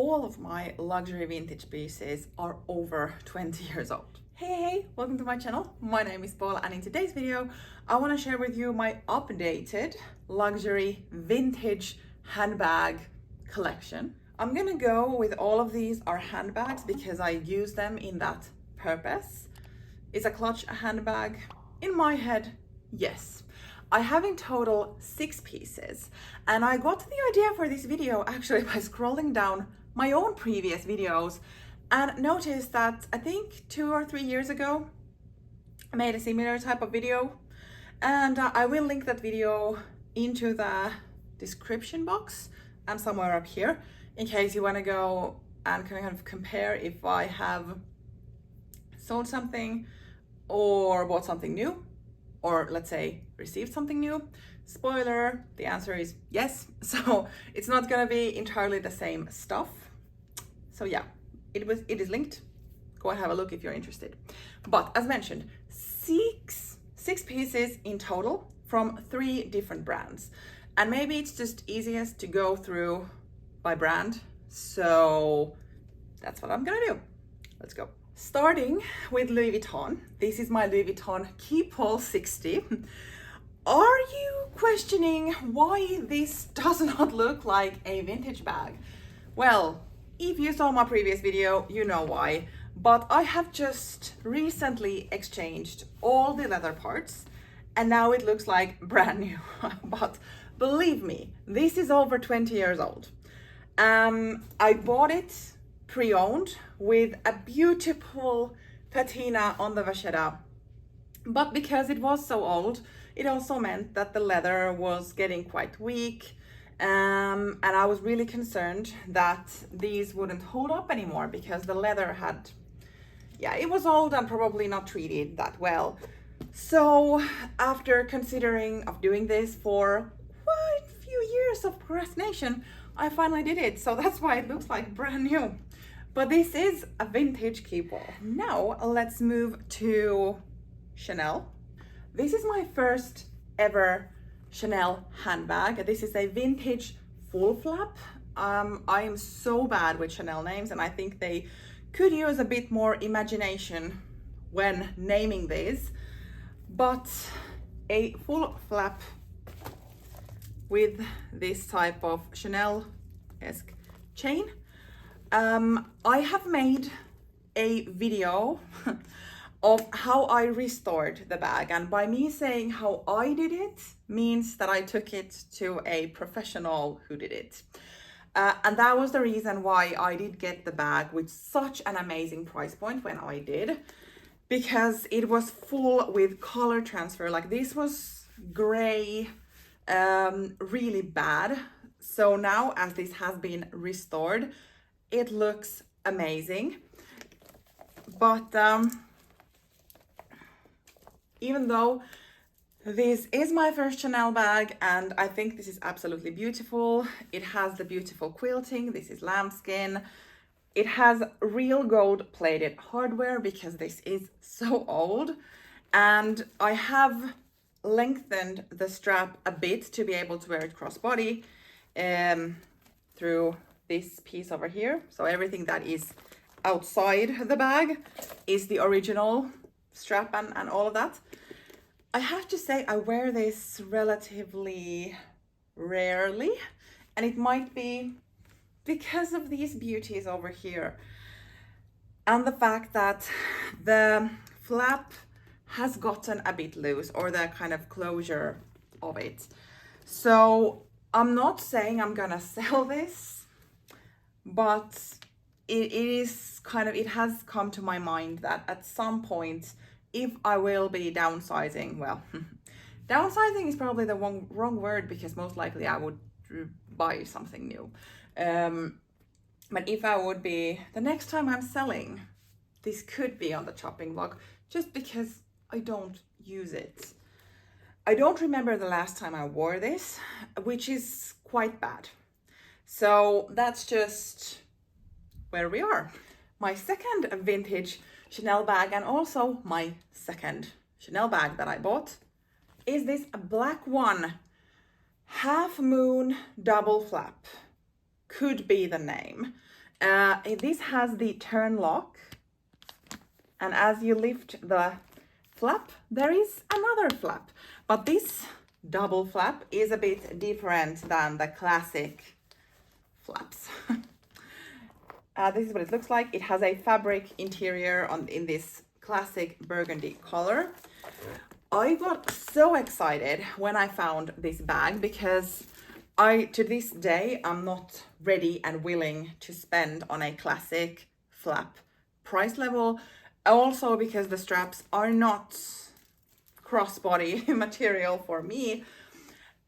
all of my luxury vintage pieces are over 20 years old. Hey, welcome to my channel. My name is Paula, and in today's video, I want to share with you my updated luxury vintage handbag collection. I'm gonna go with all of these are handbags because I use them in that purpose. Is a clutch a handbag? In my head, yes. I have in total 6 pieces, and I got the idea for this video actually by scrolling down my own previous videos and noticed that I think 2 or 3 years ago I made a similar type of video, and I will link that video into the description box and somewhere up here in case you want to go and kind of compare if I have sold something or bought something new, or let's say received something new. Spoiler, the answer is yes. So it's not gonna be entirely the same stuff. So yeah, it is linked. Go and have a look if you're interested. But as mentioned, six pieces in total from 3 different brands. And maybe it's just easiest to go through by brand. So that's what I'm gonna do. Let's go. Starting with Louis Vuitton. This is my Louis Vuitton Keepall 60. Are you questioning why this does not look like a vintage bag? Well, if you saw my previous video, you know why. But I have just recently exchanged all the leather parts and now it looks like brand new. But believe me, this is over 20 years old. I bought it pre-owned with a beautiful patina on the vachetta, but because it was so old, it also meant that the leather was getting quite weak, and I was really concerned that these wouldn't hold up anymore because the leather had, yeah, it was old and probably not treated that well. So after considering of doing this for quite a few years of procrastination, I finally did it. So that's why it looks like brand new. But this is a vintage Keepall. Now let's move to Chanel. This is my first ever Chanel handbag. This is a vintage full flap. I am so bad with Chanel names, and I think they could use a bit more imagination when naming these. But a full flap with this type of Chanel-esque chain. I have made a video of how I restored the bag, and by me saying how I did it means that I took it to a professional who did it. And that was the reason why I did get the bag with such an amazing price point when I did, because it was full with color transfer. Like, this was gray, really bad. So now, as this has been restored, it looks amazing. But even though this is my first Chanel bag and I think this is absolutely beautiful, it has the beautiful quilting. This is lambskin. It has real gold plated hardware because this is so old, and I have lengthened the strap a bit to be able to wear it crossbody through this piece over here. So everything that is outside the bag is the original strap and all of that. I have to say I wear this relatively rarely, and it might be because of these beauties over here and the fact that the flap has gotten a bit loose, or the kind of closure of it. So I'm not saying I'm gonna sell this, but it is kind of, it has come to my mind that at some point, if I will be downsizing, well, downsizing is probably the wrong word, because most likely I would buy something new. But if I would be, the next time I'm selling, this could be on the chopping block, just because I don't use it. I don't remember the last time I wore this, which is quite bad. So that's just where we are. My second vintage Chanel bag, and also my second Chanel bag that I bought, is this black one, Half Moon Double Flap. Could be the name. This has the turn lock, and as you lift the flap, there is another flap, but this double flap is a bit different than the classic flaps. This is what it looks like. It has a fabric interior in this classic burgundy color. I got so excited when I found this bag because to this day, I'm not ready and willing to spend on a classic flap price level. Also because the straps are not crossbody material for me.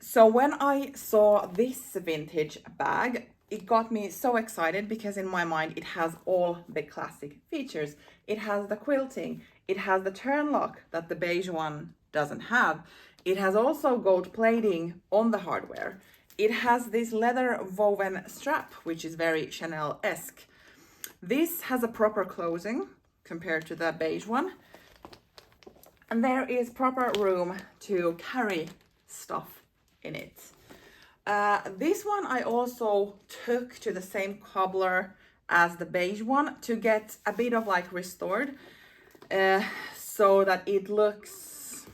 So when I saw this vintage bag, it got me so excited because in my mind, it has all the classic features. It has the quilting, it has the turn lock that the beige one doesn't have. It has also gold plating on the hardware. It has this leather woven strap, which is very Chanel-esque. This has a proper closing compared to the beige one. And there is proper room to carry stuff in it. This one I also took to the same cobbler as the beige one to get a bit of like restored, so that it looks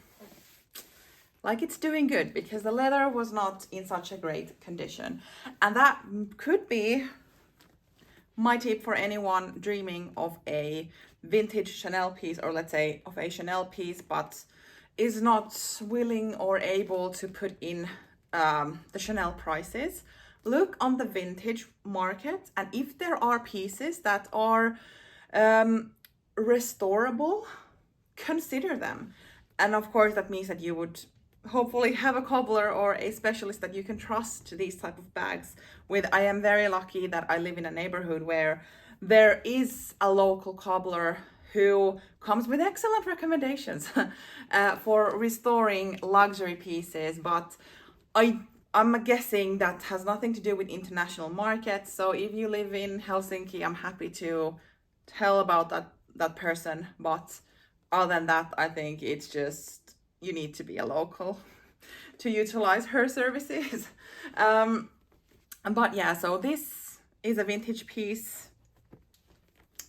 like it's doing good, because the leather was not in such a great condition. And that could be my tip for anyone dreaming of a vintage Chanel piece, or let's say of a Chanel piece, but is not willing or able to put in the Chanel prices. Look on the vintage market, and if there are pieces that are restorable, consider them. And of course that means that you would hopefully have a cobbler or a specialist that you can trust these type of bags with. I am very lucky that I live in a neighborhood where there is a local cobbler who comes with excellent recommendations for restoring luxury pieces, but I'm guessing that has nothing to do with international markets. So if you live in Helsinki, I'm happy to tell about that person. But other than that, I think it's just, you need to be a local to utilize her services. But yeah, so this is a vintage piece.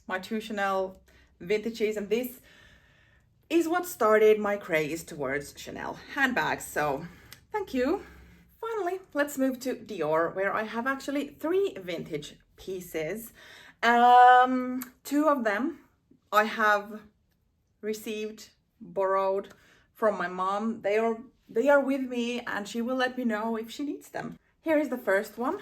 My two Chanel vintages, and this is what started my craze towards Chanel handbags. So thank you. Finally, let's move to Dior, where I have actually 3 vintage pieces. 2 of them I have received, borrowed from my mom. They are with me, and she will let me know if she needs them. Here is the first one.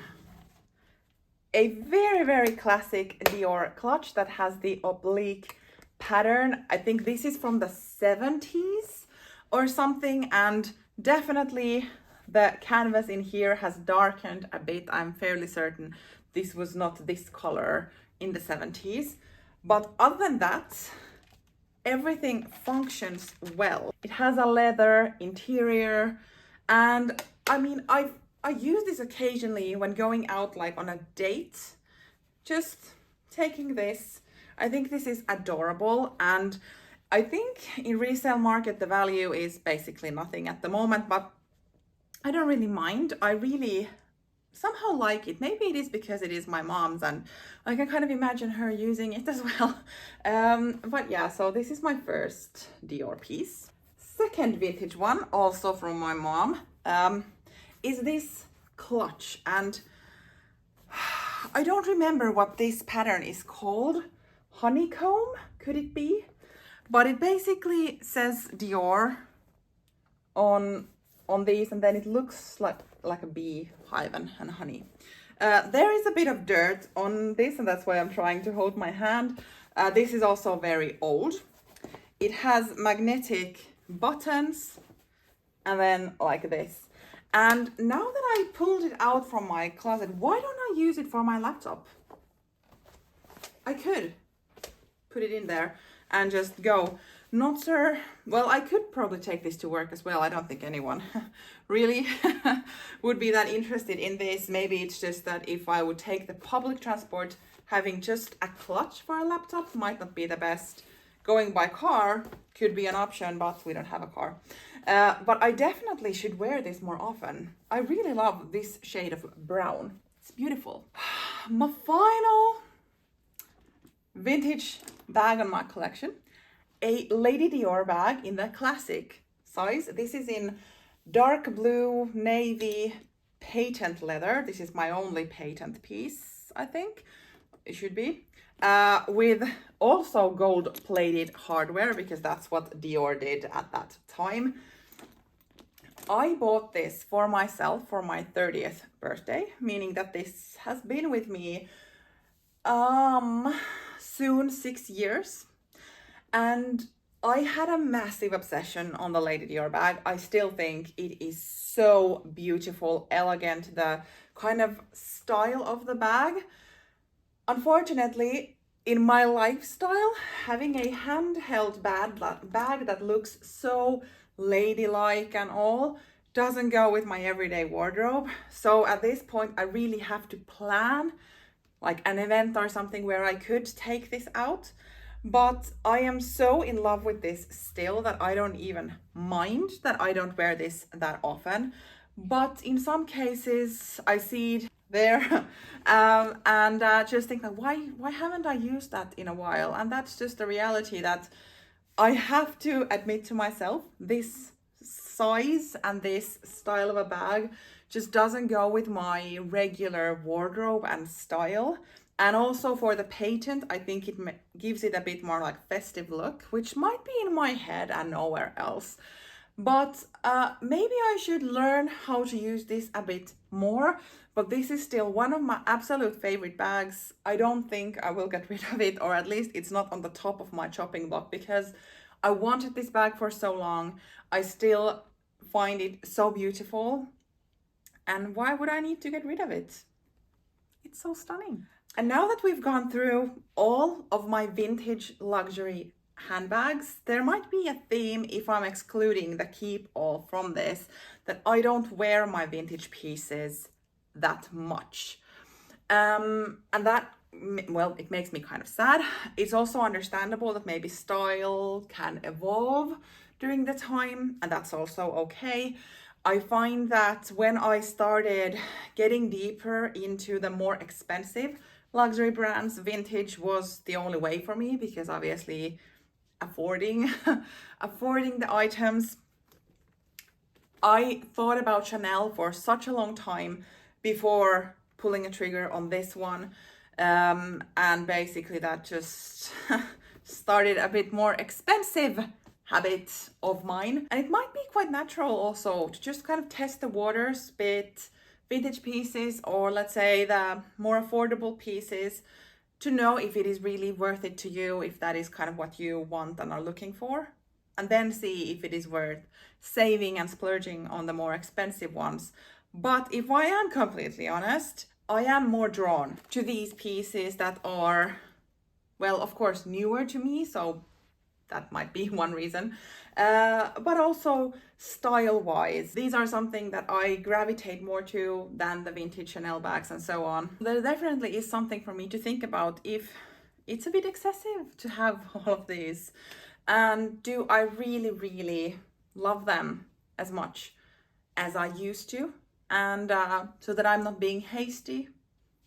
A very, very classic Dior clutch that has the oblique pattern. I think this is from the 70s or something, and definitely the canvas in here has darkened a bit. I'm fairly certain this was not this color in the 70s. But other than that, everything functions well. It has a leather interior, and I mean, I use this occasionally when going out like on a date, just taking this. I think this is adorable, and I think in resale market the value is basically nothing at the moment, but I don't really mind. I really somehow like it. Maybe it is because it is my mom's and I can kind of imagine her using it as well. But yeah, so this is my first Dior piece. Second vintage one, also from my mom, is this clutch, and I don't remember what this pattern is called. Honeycomb, could it be? But it basically says Dior on these, and then it looks like a bee hive and honey. There is a bit of dirt on this, and that's why I'm trying to hold my hand. This is also very old. It has magnetic buttons, and then like this. And now that I pulled it out from my closet, why don't I use it for my laptop? I could put it in there and just go. Not sure. Well, I could probably take this to work as well. I don't think anyone really would be that interested in this. Maybe it's just that if I would take the public transport, having just a clutch for a laptop might not be the best. Going by car could be an option, but we don't have a car. But I definitely should wear this more often. I really love this shade of brown. It's beautiful. My final vintage bag on my collection. A Lady Dior bag in the classic size. This is in dark blue, navy, patent leather. This is my only patent piece, I think. It should be. With also gold-plated hardware, because that's what Dior did at that time. I bought this for myself for my 30th birthday, meaning that this has been with me soon 6 years. And I had a massive obsession on the Lady Dior bag. I still think it is so beautiful, elegant, the kind of style of the bag. Unfortunately, in my lifestyle, having a handheld bag that looks so ladylike and all doesn't go with my everyday wardrobe. So at this point, I really have to plan like an event or something where I could take this out. But I am so in love with this still that I don't even mind that I don't wear this that often. But in some cases, I see it there and just think that why haven't I used that in a while? And that's just the reality that I have to admit to myself, this size and this style of a bag just doesn't go with my regular wardrobe and style. And also for the patent, I think it gives it a bit more like festive look, which might be in my head and nowhere else. But maybe I should learn how to use this a bit more. But this is still one of my absolute favorite bags. I don't think I will get rid of it, or at least it's not on the top of my chopping block, because I wanted this bag for so long. I still find it so beautiful. And why would I need to get rid of it? It's so stunning. And now that we've gone through all of my vintage luxury handbags, there might be a theme if I'm excluding the keep all from this, that I don't wear my vintage pieces that much. And that, well, it makes me kind of sad. It's also understandable that maybe style can evolve during the time, and that's also okay. I find that when I started getting deeper into the more expensive luxury brands, vintage was the only way for me, because obviously affording the items. I thought about Chanel for such a long time before pulling a trigger on this one, and basically that just started a bit more expensive habit of mine. And it might be quite natural also to just kind of test the waters, bit vintage pieces, or let's say the more affordable pieces, to know if it is really worth it to you, if that is kind of what you want and are looking for, and then see if it is worth saving and splurging on the more expensive ones. But if I am completely honest, I am more drawn to these pieces that are, well, of course, newer to me, so that might be one reason, but also style-wise. These are something that I gravitate more to than the vintage Chanel bags and so on. There definitely is something for me to think about if it's a bit excessive to have all of these. And do I really, really love them as much as I used to? And so that I'm not being hasty,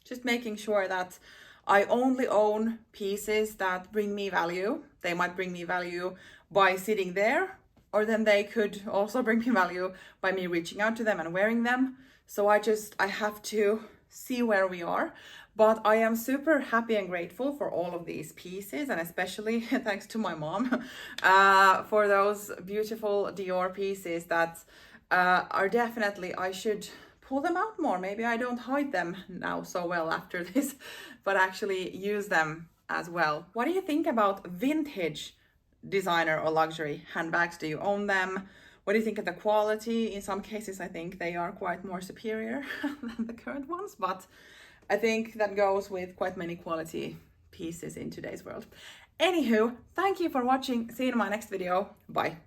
just making sure that I only own pieces that bring me value. They might bring me value by sitting there, or then they could also bring me value by me reaching out to them and wearing them. So I have to see where we are. But I am super happy and grateful for all of these pieces, and especially thanks to my mom for those beautiful Dior pieces that are definitely, I should pull them out more. Maybe I don't hide them now so well after this, but actually use them as well. What do you think about vintage designer or luxury handbags? Do you own them? What do you think of the quality? In some cases, I think they are quite more superior than the current ones, but I think that goes with quite many quality pieces in today's world. Anywho, thank you for watching. See you in my next video. Bye.